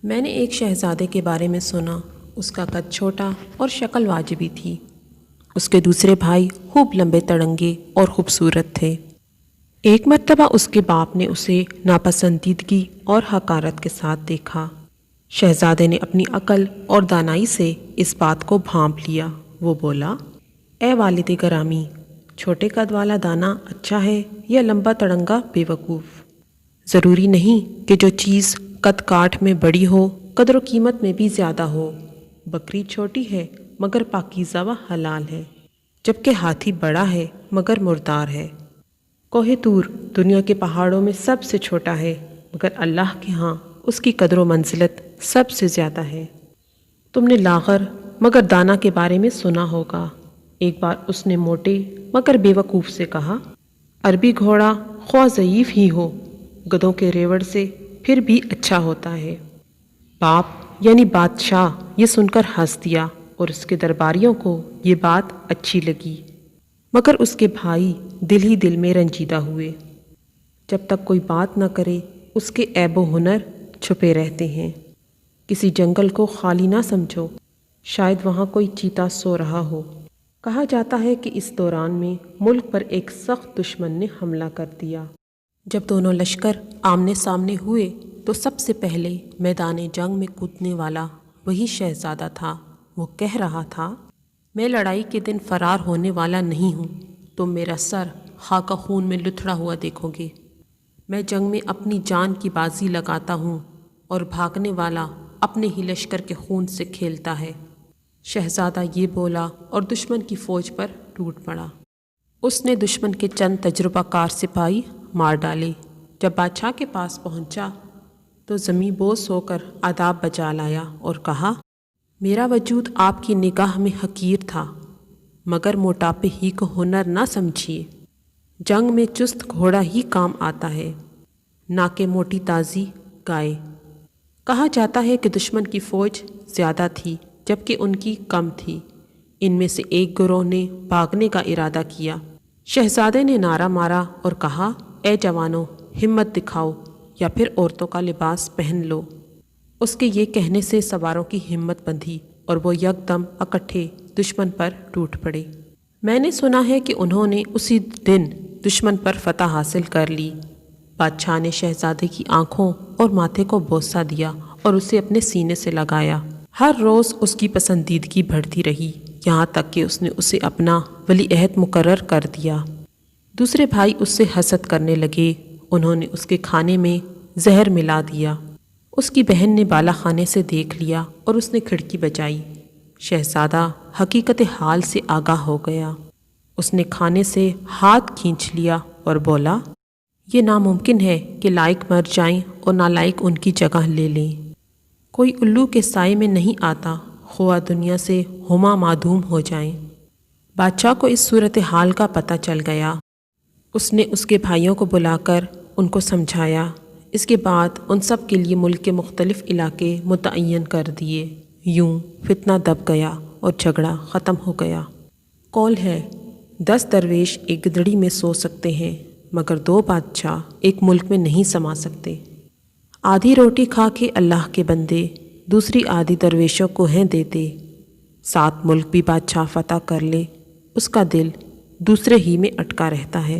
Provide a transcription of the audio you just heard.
میں نے ایک شہزادے کے بارے میں سنا۔ اس کا قد چھوٹا اور شکل واجبی تھی۔ اس کے دوسرے بھائی خوب لمبے تڑنگے اور خوبصورت تھے۔ ایک مرتبہ اس کے باپ نے اسے ناپسندیدگی اور حقارت کے ساتھ دیکھا۔ شہزادے نے اپنی عقل اور دانائی سے اس بات کو بھانپ لیا۔ وہ بولا، اے والد گرامی، چھوٹے قد والا دانا اچھا ہے یا لمبا تڑنگا بے وقوف؟ ضروری نہیں کہ جو چیز قد کاٹ میں بڑی ہو قدر و قیمت میں بھی زیادہ ہو۔ بکری چھوٹی ہے مگر پاکیزہ و حلال ہے، جبکہ ہاتھی بڑا ہے مگر مردار ہے۔ کوہ طور دنیا کے پہاڑوں میں سب سے چھوٹا ہے، مگر اللہ کے ہاں اس کی قدر و منزلت سب سے زیادہ ہے۔ تم نے لاغر مگر دانا کے بارے میں سنا ہوگا۔ ایک بار اس نے موٹے مگر بے وقوف سے کہا، عربی گھوڑا خواہ ضعیف ہی ہو، گدھوں کے ریوڑ سے پھر بھی اچھا ہوتا ہے۔ باپ یعنی بادشاہ یہ سن کر ہنس دیا اور اس کے درباریوں کو یہ بات اچھی لگی، مگر اس کے بھائی دل ہی دل میں رنجیدہ ہوئے۔ جب تک کوئی بات نہ کرے اس کے عیب و ہنر چھپے رہتے ہیں۔ کسی جنگل کو خالی نہ سمجھو، شاید وہاں کوئی چیتا سو رہا ہو۔ کہا جاتا ہے کہ اس دوران میں ملک پر ایک سخت دشمن نے حملہ کر دیا۔ جب دونوں لشکر آمنے سامنے ہوئے تو سب سے پہلے میدان جنگ میں کودنے والا وہی شہزادہ تھا۔ وہ کہہ رہا تھا، میں لڑائی کے دن فرار ہونے والا نہیں ہوں۔ تم میرا سر خاکہ خون میں لتھڑا ہوا دیکھو گے۔ میں جنگ میں اپنی جان کی بازی لگاتا ہوں اور بھاگنے والا اپنے ہی لشکر کے خون سے کھیلتا ہے۔ شہزادہ یہ بولا اور دشمن کی فوج پر ٹوٹ پڑا۔ اس نے دشمن کے چند تجربہ کار سپاہی مار ڈالے۔ جب بادشاہ کے پاس پہنچا تو زمیں بوس ہو کر آداب بجا لایا اور کہا، میرا وجود آپ کی نگاہ میں حقیر تھا، مگر موٹاپے ہی کو ہنر نہ سمجھیے۔ جنگ میں چست گھوڑا ہی کام آتا ہے، نہ کہ موٹی تازی گائے۔ کہا جاتا ہے کہ دشمن کی فوج زیادہ تھی جبکہ ان کی کم تھی۔ ان میں سے ایک گروہ نے بھاگنے کا ارادہ کیا۔ شہزادے نے نعرہ مارا اور کہا، اے جوانوں، ہمت دکھاؤ یا پھر عورتوں کا لباس پہن لو۔ اس کے یہ کہنے سے سواروں کی ہمت بندھی اور وہ یکدم اکٹھے دشمن پر ٹوٹ پڑے۔ میں نے سنا ہے کہ انہوں نے اسی دن دشمن پر فتح حاصل کر لی۔ بادشاہ نے شہزادے کی آنکھوں اور ماتھے کو بوسہ دیا اور اسے اپنے سینے سے لگایا۔ ہر روز اس کی پسندیدگی بڑھتی رہی، یہاں تک کہ اس نے اسے اپنا ولی عہد مقرر کر دیا۔ دوسرے بھائی اس سے حسد کرنے لگے۔ انہوں نے اس کے کھانے میں زہر ملا دیا۔ اس کی بہن نے بالا خانے سے دیکھ لیا اور اس نے کھڑکی بجائی۔ شہزادہ حقیقت حال سے آگاہ ہو گیا۔ اس نے کھانے سے ہاتھ کھینچ لیا اور بولا، یہ ناممکن ہے کہ لائق مر جائیں اور نالائق ان کی جگہ لے لیں۔ کوئی الو کے سائے میں نہیں آتا، خواہ دنیا سے ہما معدوم ہو جائیں۔ بادشاہ کو اس صورتحال کا پتہ چل گیا۔ اس نے اس کے بھائیوں کو بلا کر ان کو سمجھایا۔ اس کے بعد ان سب کے لیے ملک کے مختلف علاقے متعین کر دیے۔ یوں فتنہ دب گیا اور جھگڑا ختم ہو گیا۔ قول ہے، 10 درویش ایک گدڑی میں سو سکتے ہیں مگر 2 بادشاہ ایک ملک میں نہیں سما سکتے۔ آدھی روٹی کھا کے اللہ کے بندے دوسری آدھی درویشوں کو ہیں دیتے۔ 7 ملک بھی بادشاہ فتح کر لے، اس کا دل دوسرے ہی میں اٹکا رہتا ہے۔